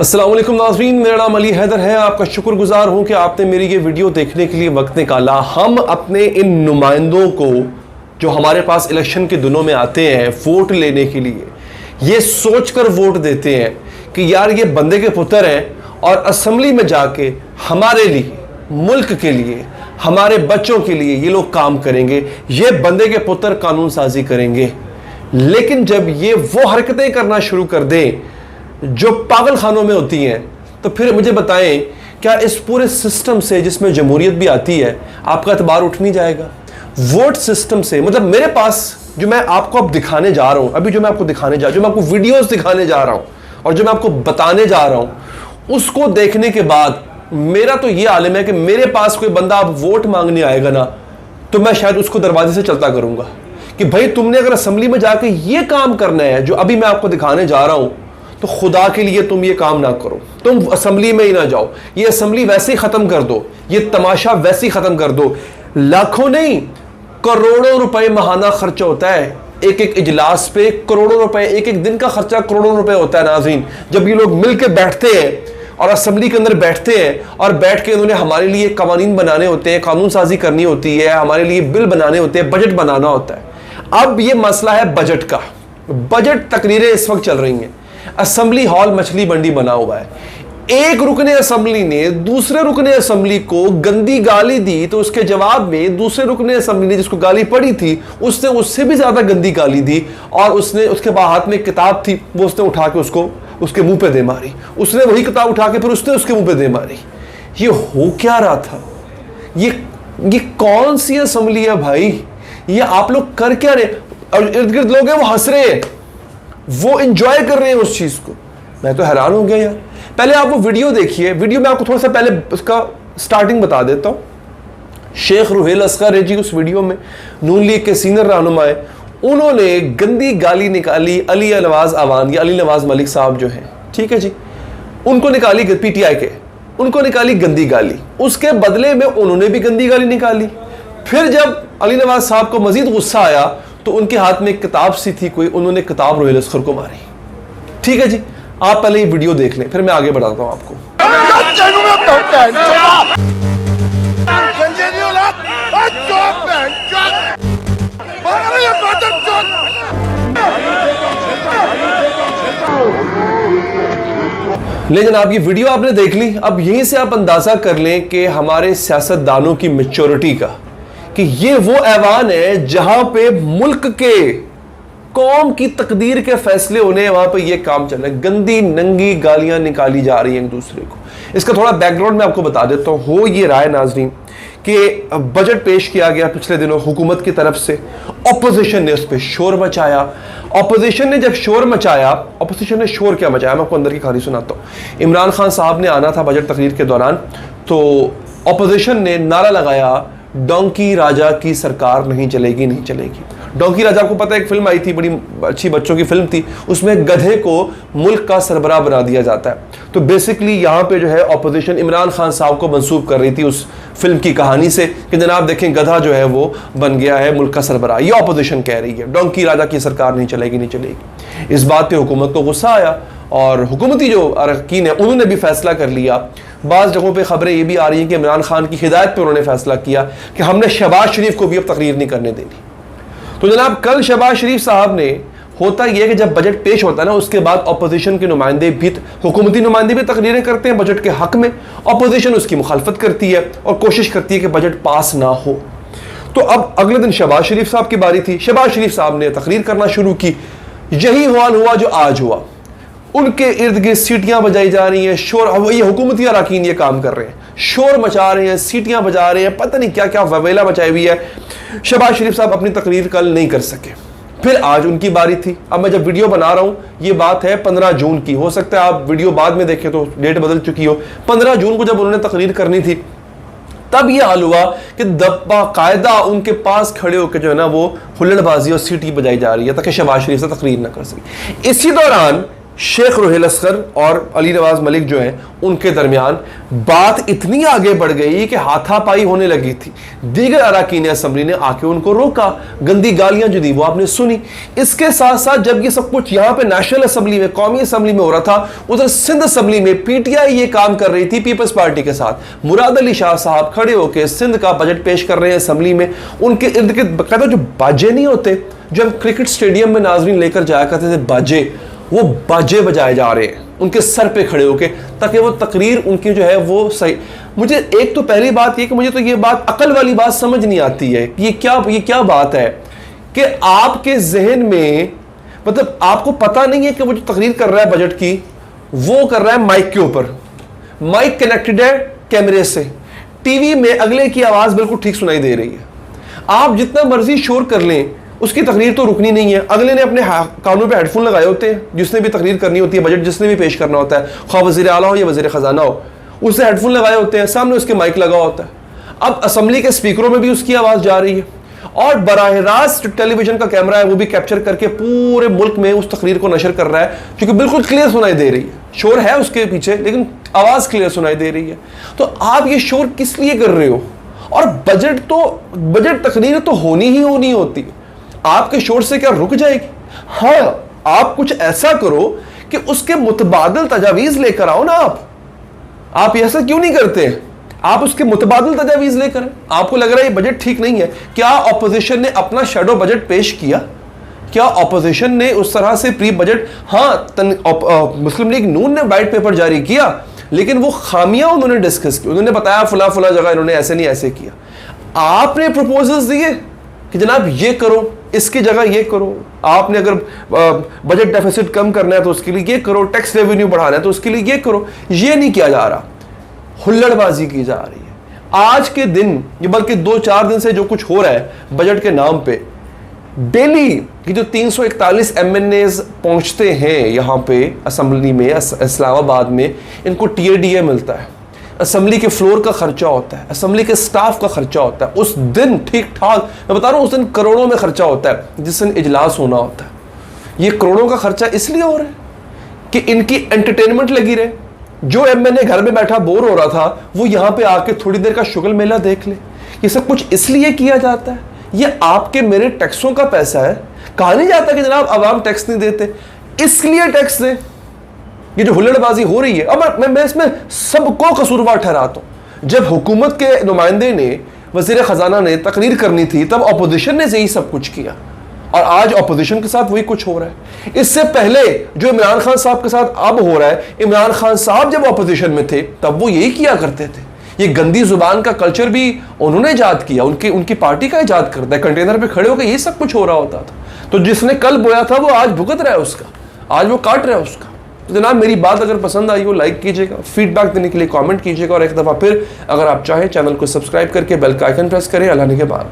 अस्सलाम वालेकुम नाज़रीन, मेरा नाम अली हैदर है। आपका शुक्रगुजार हूँ कि आपने मेरी ये वीडियो देखने के लिए वक्त निकाला। हम अपने इन नुमाइंदों को जो हमारे पास इलेक्शन के दिनों में आते हैं वोट लेने के लिए, ये सोच कर वोट देते हैं कि यार ये बंदे के पुत्र हैं और असम्बली में जाके हमारे लिए, मुल्क के लिए, हमारे बच्चों के लिए ये लोग काम करेंगे, ये बंदे के पुत्र कानून साजी करेंगे। लेकिन जब ये वो हरकतें करना शुरू कर दें जो पागल खानों में होती हैं, तो फिर मुझे बताएं क्या इस पूरे सिस्टम से जिसमें जमहूरियत भी आती है आपका एतबार उठ नहीं जाएगा? वोट सिस्टम से मतलब मेरे पास जो मैं आपको अब दिखाने जा रहा हूं, अभी जो मैं आपको दिखाने जा, जो मैं आपको वीडियोस दिखाने जा रहा हूं और जो मैं आपको बताने जा रहा हूं, उसको देखने के बाद मेरा तो ये आलिम है कि मेरे पास कोई बंदा अब वोट मांगने आएगा ना, तो मैं शायद उसको दरवाजे से चलता करूंगा कि भाई तुमने अगर असेंबली में जाके ये काम करना है जो अभी मैं आपको दिखाने जा रहा हूं, तो खुदा के लिए तुम ये काम ना करो, तुम असेंबली में ही ना जाओ, ये असेंबली वैसे ही खत्म कर दो, ये तमाशा वैसे ही खत्म कर दो। लाखों नहीं करोड़ों रुपए महाना खर्चा होता है एक एक इजलास पे, करोड़ों रुपए, एक एक दिन का खर्चा करोड़ों रुपए होता है। नाज़रीन, जब ये लोग मिल के बैठते हैं और असेंबली के अंदर बैठते हैं और बैठ के उन्होंने हमारे लिए कवानीन बनाने होते हैं, कानून साजी करनी होती है, हमारे लिए बिल बनाने होते हैं, बजट बनाना होता है। अब ये मसला है बजट का। बजट तकरीरें इस वक्त चल रही हैं, असेंबली हॉल मछली मंडी बना हुआ है। एक रुकने असेंबली ने दूसरे रुकने असेंबली को गंदी गाली दी, तो उसके जवाब में दूसरे रुकने असेंबली ने जिसको गाली पड़ी थी उसने उससे भी ज्यादा गंदी गाली दी, और उसने उसके हाथ में एक किताब थी, वो उसने उठा के उसको उसके मुंह पे दे मारी। उसने वही किताब उठा के फिर उसने उसके मुंह पे दे मारी। ये हो क्या रहा था? ये कौन सी असेंबली है भाई? ये आप लोग कर क्या रहे? और इर्द गिर्द लोग हैं वो हंस रहे हैं, वो एंजॉय कर रहे हैं उस चीज को। मैं तो हैरान हो गया यार। पहले आप वो वीडियो देखिए। वीडियो में आपको थोड़ा सा पहले उसका स्टार्टिंग बता देता हूं। शेख रुहेल असगर है जी उस वीडियो में, नून लीग के सीनियर रहनुमा है, उन्होंने गंदी गाली निकाली अली नवाज अवान या अली नवाज मलिक साहब जो हैं, ठीक है जी, उनको निकाली पीटीआई के, उनको निकाली गंदी गाली। उसके बदले में उन्होंने भी गंदी गाली निकाली। फिर जब अली नवाज साहब को मजीद गुस्सा आया तो उनके हाथ में एक किताब सी थी कोई, उन्होंने किताब रुहेल असगर को मारी। ठीक है जी, आप पहले ये वीडियो देख लें, फिर मैं आगे बढ़ाता हूं आपको। ले जनाब, ये वीडियो आपने देख ली। अब यहीं से आप अंदाजा कर लें कि हमारे सियासतदानों की मैच्योरिटी का, कि ये वो ऐवान है जहां पे मुल्क के, कौम की तकदीर के फैसले होने हैं, वहां पे ये काम चल रहा है। गंदी नंगी गालियां निकाली जा रही हैं एक दूसरे को। इसका थोड़ा बैकग्राउंड मैं आपको बता देता हूं। हो ये रहा है नाज़रीन कि बजट पेश किया गया पिछले दिनों हुकूमत की तरफ से, ऑपोजिशन ने उस पर शोर मचाया। ऑपोजिशन ने जब शोर मचाया, ऑपोजिशन ने शोर क्या मचाया मैं आपको अंदर की कहानी सुनाता हूँ। इमरान खान साहब ने आना था बजट तकरीर के दौरान, तो ऑपोजिशन ने नारा लगाया, डोंकी राजा की सरकार नहीं चलेगी, नहीं चलेगी। डोंकी राजा, आपको पता है एक फिल्म आई थी, बड़ी अच्छी बच्चों की फिल्म थी, उसमें गधे को मुल्क का सरबराह बना दिया जाता है। तो बेसिकली यहाँ पे जो है ऑपोजिशन इमरान खान साहब को मंसूब कर रही थी उस फिल्म की कहानी से कि जनाब देखें गधा जो है वो बन गया है मुल्क का सरबराह। ये ऑपोजिशन कह रही है, डोंकी राजा की सरकार नहीं चलेगी, नहीं चलेगी। इस बात पे हुकूमत को गुस्सा आया और हुकूमती जो अरकान है उन्होंने भी फैसला कर लिया। बाज़ जगहों पे खबरें ये भी आ रही हैं कि इमरान खान की हिदायत पे उन्होंने फैसला किया कि हमने शहबाज शरीफ को भी अब तकरीर नहीं करने देनी। तो जनाब कल शहबाज शरीफ साहब ने, होता यह कि जब बजट पेश होता है ना, उसके बाद अपोजिशन के नुमाइंदे भी, हुकूमती नुमाइंदे भी तकरीरें करते हैं बजट के हक में, अपोजिशन उसकी मुखालफत करती है और कोशिश करती है कि बजट पास ना हो। तो अब अगले दिन शहबाज शरीफ साहब की बारी थी। शहबाज शरीफ साहब ने तकरीर करना शुरू की। यही हाल हुआ जो आज हुआ। उनके इर्द गिर्द सीटियां बजाई जा रही हैं, शोर, ये हुकूमती अरकान ये काम कर रहे हैं, शोर मचा रहे हैं, सीटियां बजा रहे हैं, पता नहीं क्या क्या ववेला मचाई हुई है। शहबाज शरीफ साहब अपनी तकरीर कल नहीं कर सके। फिर आज उनकी बारी थी। अब मैं जब वीडियो बना रहा हूं, ये बात है 15 जून की, हो सकता है आप वीडियो बाद में देखें तो डेट बदल चुकी हो। 15 जून को जब उन्होंने तकरीर करनी थी, तब यह हाल हुआ कि बाकायदा उनके पास खड़े होकर जो है ना वो हुल्लड़बाजी और सीटी बजाई जा रही है ताकि शहबाज शरीफ से तकरीर ना कर सके। इसी दौरान शेख रोहेल असगर और अली नवाज मलिक जो हैं उनके दरमियान बात इतनी आगे बढ़ गई कि हाथापाई होने लगी थी। दीगर अरकान असम्बली ने आके उनको रोका, गंदी गालियां जो दी वो आपने सुनी। इसके साथ साथ जब ये सब कुछ यहाँ पे नेशनल असम्बली में, कौमी असम्बली में हो रहा था, उधर सिंध असम्बली में पीटीआई ये काम कर रही थी पीपल्स पार्टी के साथ। मुराद अली शाह साहब खड़े होकर सिंध का बजट पेश कर रहे हैं असम्बली में। उनके इर्द गिर्द बकायदा जो बाजे नहीं होते जो हम क्रिकेट स्टेडियम में नाजरीन लेकर जाया करते थे बाजे, वो बाजे बजाए जा रहे हैं उनके सर पे खड़े होके, ताकि वो तकरीर उनकी जो है वो सही। मुझे एक तो पहली बात ये कि मुझे तो ये बात अकल वाली बात समझ नहीं आती है कि ये क्या बात है कि आपके जहन में, मतलब आपको पता नहीं है कि वो जो तकरीर कर रहा है बजट की, वो कर रहा है माइक के ऊपर, माइक कनेक्टेड है कैमरे से, टीवी में अगले की आवाज बिल्कुल ठीक सुनाई दे रही है। आप जितना मर्जी शोर कर लें उसकी तकरीर तो रुकनी नहीं है। अगले ने अपने कानों पे हेडफोन लगाए होते हैं, जिसने भी तकरीर करनी होती है, बजट जिसने भी पेश करना होता है, ख्वाह वज़ीर आला हो या वज़ीर ख़जाना हो, उससे हेडफोन लगाए होते हैं, सामने उसके माइक लगा होता है। अब असम्बली के स्पीकरों में भी उसकी आवाज़ जा रही है और बराह रास्त टेलीविजन का कैमरा है वो भी कैप्चर करके पूरे मुल्क में उस तकरीर को नशर कर रहा है, क्योंकि बिल्कुल क्लियर सुनाई दे रही है। शोर है उसके पीछे लेकिन आवाज़ क्लियर सुनाई दे रही है। तो आप ये शोर किस लिए कर रहे हो? और बजट तकरीर तो होनी ही होनी होती है, आपके शोर से क्या रुक जाएगी? हाँ, आप कुछ ऐसा करो कि उसके मुतबादिल तजावीज़ लेकर आओ ना। आप ऐसा क्यों नहीं करते? आप उसके मुतबादिल तजावीज़ लेकर, आपको लग रहा है ये बजट ठीक नहीं है, क्या ऑपोजिशन ने अपना शैडो बजट पेश किया? क्या ऑपोजिशन ने उस तरह से प्री बजट, हाँ मुस्लिम लीग नून ने वाइट पेपर जारी किया लेकिन वो खामियां उन्होंने डिस्कस की, उन्होंने बताया फला जगह इन्होंने ऐसे नहीं ऐसे किया। आपने प्रपोजल्स दिए कि जनाब ये करो, इसकी जगह ये करो, आपने अगर बजट डेफिसिट कम करना है तो उसके लिए ये करो, टैक्स रेवेन्यू बढ़ाना है तो उसके लिए ये करो। ये नहीं किया जा रहा, हुल्लड़बाजी की जा रही है। आज के दिन, ये बल्कि 2-4 दिन से जो कुछ हो रहा है बजट के नाम पे, डेली की जो 341 MNAs पहुंचते हैं यहाँ पे असम्बली में, इस्लामाबाद में, इनको TADA मिलता है, असम्बली के फ्लोर का खर्चा होता है, असम्बली के स्टाफ का खर्चा होता है। उस दिन ठीक ठाक मैं बता रहा हूँ, उस दिन करोड़ों में खर्चा होता है जिस दिन इजलास होना होता है। ये करोड़ों का खर्चा इसलिए हो रहा है कि इनकी एंटरटेनमेंट लगी रहे। जो MNA घर में बैठा बोर हो रहा था वो यहाँ पे आके थोड़ी देर का शुगल मेला देख ले। ये सब कुछ इसलिए किया जाता है। ये आपके मेरे टैक्सों का पैसा है। कहा नहीं जाता कि जनाब अवाम टैक्स नहीं देते, इसलिए टैक्स दें। ये जो हुल्लड़बाजी हो रही है, अब मैं इसमें सबको कसूरवार ठहराता हूं। जब हुकूमत के नुमाइंदे ने, वज़ीर ख़जाना ने तकरीर करनी थी तब अपोजिशन ने यही सब कुछ किया और आज अपोजिशन के साथ वही कुछ हो रहा है। इससे पहले जो इमरान खान साहब के साथ अब हो रहा है, इमरान खान साहब जब अपोजिशन में थे तब वो यही किया करते थे। ये गंदी जुबान का कल्चर भी उन्होंने ईजाद किया, उनकी पार्टी का ईजाद करता है। कंटेनर पे खड़े होकर यही सब कुछ हो रहा होता था। तो जिसने कल बोया था वो आज भुगत रहा है उसका, आज वो काट रहा है उसका। तो जनाब मेरी बात अगर पसंद आई हो लाइक कीजिएगा, फीडबैक देने के लिए कमेंट कीजिएगा और एक दफ़ा फिर अगर आप चाहें चैनल को सब्सक्राइब करके बेल का आइकन प्रेस करें। अल्लाह के बाद।